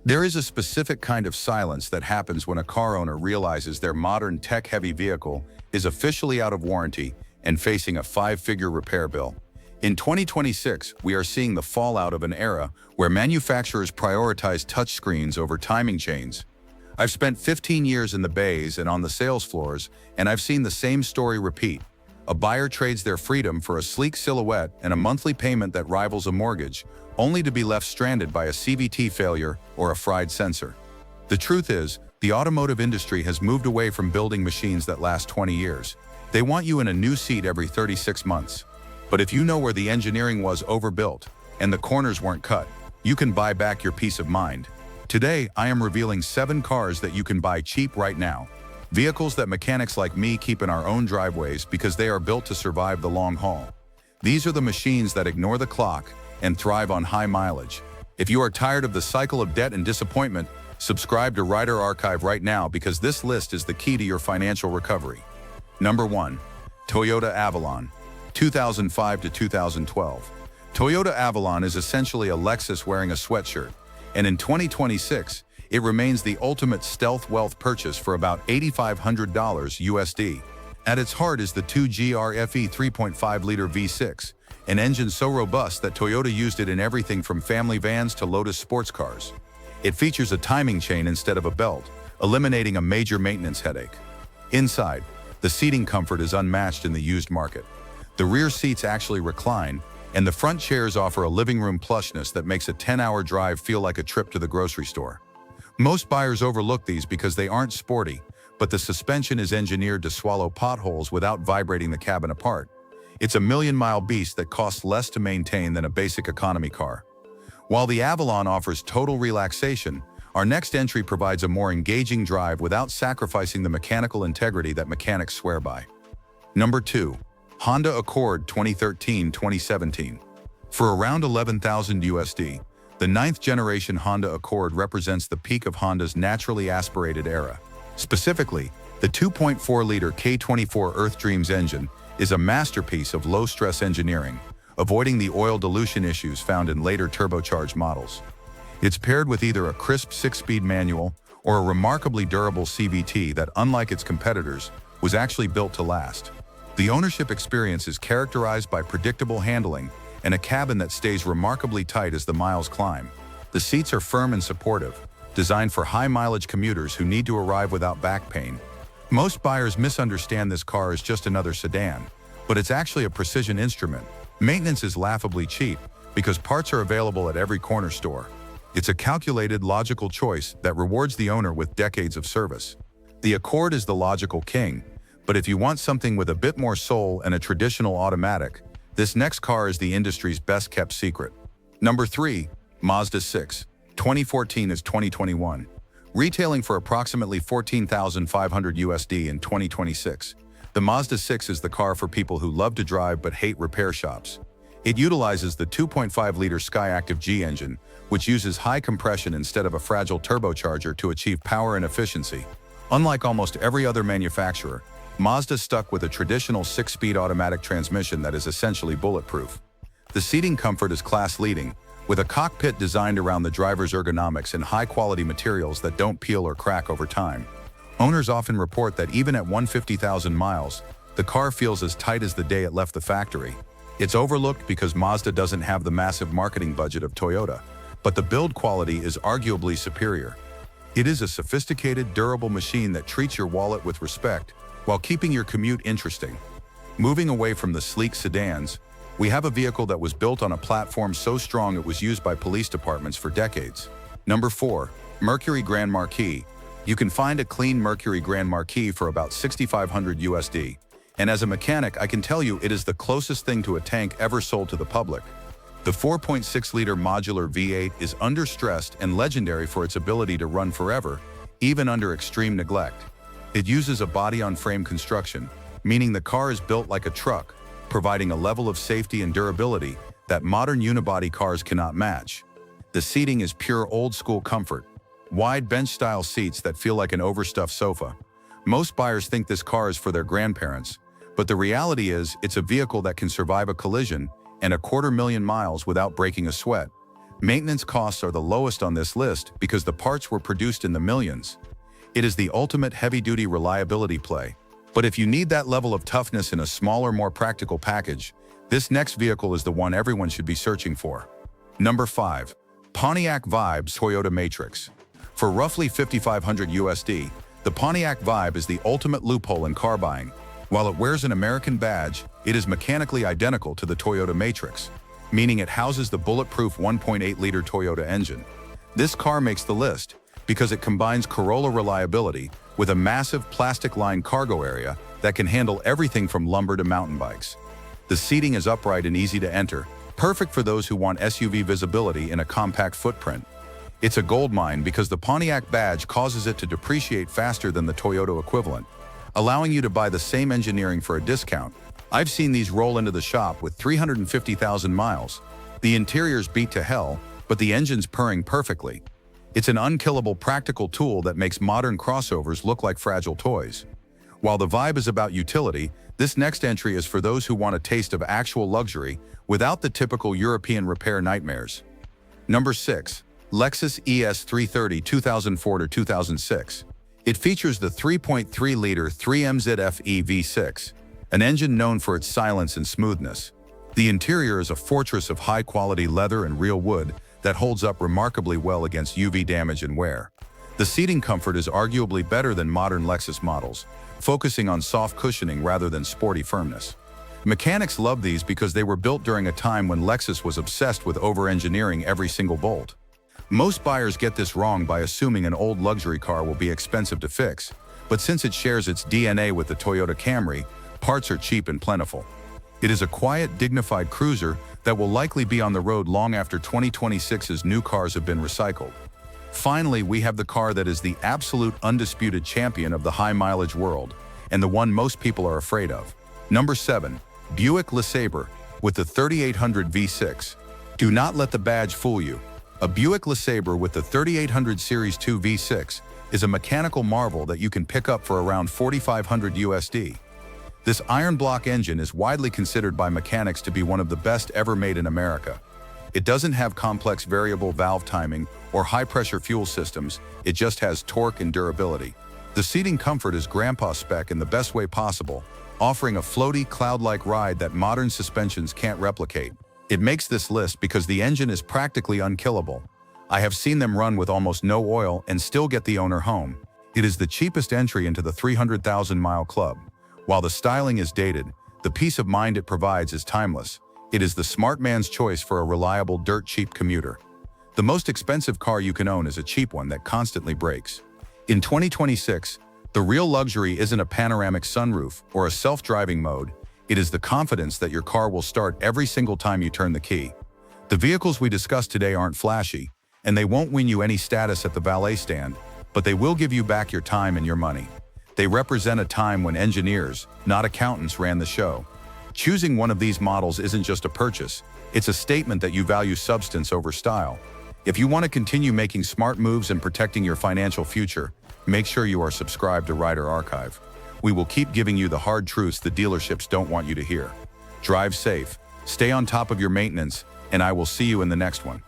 There is a specific kind of silence that happens when a car owner realizes their modern tech-heavy vehicle is officially out of warranty and facing a five-figure repair bill. In 2026, we are seeing the fallout of an era where manufacturers prioritize touchscreens over timing chains. I've spent 15 years in the bays and on the sales floors, and I've seen the same story repeat. A buyer trades their freedom for a sleek silhouette and a monthly payment that rivals a mortgage, only to be left stranded by a CVT failure or a fried sensor. The truth is, the automotive industry has moved away from building machines that last 20 years. They want you in a new seat every 36 months. But if you know where the engineering was overbuilt and the corners weren't cut, you can buy back your peace of mind. Today, I am revealing 7 cars that you can buy cheap right now. Vehicles that mechanics like me keep in our own driveways because they are built to survive the long haul. These are the machines that ignore the clock and thrive on high mileage. If you are tired of the cycle of debt and disappointment, subscribe to Rider Archive right now because this list is the key to your financial recovery. Number 1. Toyota Avalon, 2005 to 2012. Toyota Avalon is essentially a Lexus wearing a sweatshirt, and in 2026, it remains the ultimate stealth wealth purchase for about $8,500 USD. At its heart is the 2GR-FE 3.5-liter V6, an engine so robust that Toyota used it in everything from family vans to Lotus sports cars. It features a timing chain instead of a belt, eliminating a major maintenance headache. Inside, the seating comfort is unmatched in the used market. The rear seats actually recline, and the front chairs offer a living room plushness that makes a 10-hour drive feel like a trip to the grocery store. Most buyers overlook these because they aren't sporty, but the suspension is engineered to swallow potholes without vibrating the cabin apart. It's a million-mile beast that costs less to maintain than a basic economy car. While the Avalon offers total relaxation, our next entry provides a more engaging drive without sacrificing the mechanical integrity that mechanics swear by. Number 2. Honda Accord 2013-2017. For around $11,000 USD, the 9th generation Honda Accord represents the peak of Honda's naturally aspirated era. Specifically, the 2.4-liter K24 Earth Dreams engine is a masterpiece of low-stress engineering, avoiding the oil dilution issues found in later turbocharged models. It's paired with either a crisp 6-speed manual or a remarkably durable CVT that, unlike its competitors, was actually built to last. The ownership experience is characterized by predictable handling and a cabin that stays remarkably tight as the miles climb. The seats are firm and supportive, designed for high-mileage commuters who need to arrive without back pain. Most buyers misunderstand this car as just another sedan, but it's actually a precision instrument. Maintenance is laughably cheap because parts are available at every corner store. It's a calculated, logical choice that rewards the owner with decades of service. The Accord is the logical king, but if you want something with a bit more soul and a traditional automatic, this next car is the industry's best-kept secret. Number 3. Mazda 6, 2014 is 2021. Retailing for approximately $14,500 USD in 2026, the Mazda 6 is the car for people who love to drive but hate repair shops. It utilizes the 2.5-liter Skyactiv G engine, which uses high compression instead of a fragile turbocharger to achieve power and efficiency. Unlike almost every other manufacturer, Mazda stuck with a traditional 6-speed automatic transmission that is essentially bulletproof. The seating comfort is class-leading, with a cockpit designed around the driver's ergonomics and high-quality materials that don't peel or crack over time. Owners often report that even at 150,000 miles, the car feels as tight as the day it left the factory. It's overlooked because Mazda doesn't have the massive marketing budget of Toyota, but the build quality is arguably superior. It is a sophisticated, durable machine that treats your wallet with respect while keeping your commute interesting. Moving away from the sleek sedans, we have a vehicle that was built on a platform so strong it was used by police departments for decades. Number 4. Mercury Grand Marquis. You can find a clean Mercury Grand Marquis for about $6,500 USD. And as a mechanic, I can tell you it is the closest thing to a tank ever sold to the public. The 4.6-liter modular V8 is understressed and legendary for its ability to run forever, even under extreme neglect. It uses a body-on-frame construction, meaning the car is built like a truck, providing a level of safety and durability that modern unibody cars cannot match. The seating is pure old-school comfort, wide bench-style seats that feel like an overstuffed sofa. Most buyers think this car is for their grandparents, but the reality is it's a vehicle that can survive a collision and 250,000 miles without breaking a sweat. Maintenance costs are the lowest on this list because the parts were produced in the millions. It is the ultimate heavy-duty reliability play. But if you need that level of toughness in a smaller, more practical package, this next vehicle is the one everyone should be searching for. Number 5. Pontiac Vibe's Toyota Matrix. For roughly $5,500 USD, the Pontiac Vibe is the ultimate loophole in car buying. While it wears an American badge, it is mechanically identical to the Toyota Matrix, meaning it houses the bulletproof 1.8-liter Toyota engine. This car makes the list because it combines Corolla reliability with a massive plastic-lined cargo area that can handle everything from lumber to mountain bikes. The seating is upright and easy to enter, perfect for those who want SUV visibility in a compact footprint. It's a goldmine because the Pontiac badge causes it to depreciate faster than the Toyota equivalent, allowing you to buy the same engineering for a discount. I've seen these roll into the shop with 350,000 miles. The interior's beat to hell, but the engine's purring perfectly. It's an unkillable practical tool that makes modern crossovers look like fragile toys. While the Vibe is about utility, this next entry is for those who want a taste of actual luxury without the typical European repair nightmares. Number 6. Lexus ES330 2004 to 2006. It features the 3.3-liter 3MZFE V6, an engine known for its silence and smoothness. The interior is a fortress of high-quality leather and real wood that holds up remarkably well against UV damage and wear. The seating comfort is arguably better than modern Lexus models, focusing on soft cushioning rather than sporty firmness. Mechanics love these because they were built during a time when Lexus was obsessed with over-engineering every single bolt. Most buyers get this wrong by assuming an old luxury car will be expensive to fix, but since it shares its DNA with the Toyota Camry, parts are cheap and plentiful. It is a quiet, dignified cruiser that will likely be on the road long after 2026's new cars have been recycled. Finally, we have the car that is the absolute undisputed champion of the high-mileage world, and the one most people are afraid of. Number 7. Buick LeSabre with the 3800 V6. Do not let the badge fool you. A Buick LeSabre with the 3800 Series 2 V6 is a mechanical marvel that you can pick up for around $4,500 USD. This iron block engine is widely considered by mechanics to be one of the best ever made in America. It doesn't have complex variable valve timing or high-pressure fuel systems, it just has torque and durability. The seating comfort is grandpa spec in the best way possible, offering a floaty, cloud-like ride that modern suspensions can't replicate. It makes this list because the engine is practically unkillable. I have seen them run with almost no oil and still get the owner home. It is the cheapest entry into the 300,000-mile club. While the styling is dated, the peace of mind it provides is timeless. It is the smart man's choice for a reliable, dirt-cheap commuter. The most expensive car you can own is a cheap one that constantly breaks. In 2026, the real luxury isn't a panoramic sunroof or a self-driving mode. It is the confidence that your car will start every single time you turn the key. The vehicles we discussed today aren't flashy, and they won't win you any status at the valet stand, but they will give you back your time and your money. They represent a time when engineers, not accountants, ran the show. Choosing one of these models isn't just a purchase, it's a statement that you value substance over style. If you want to continue making smart moves and protecting your financial future, make sure you are subscribed to Rider Archive. We will keep giving you the hard truths the dealerships don't want you to hear. Drive safe, stay on top of your maintenance, and I will see you in the next one.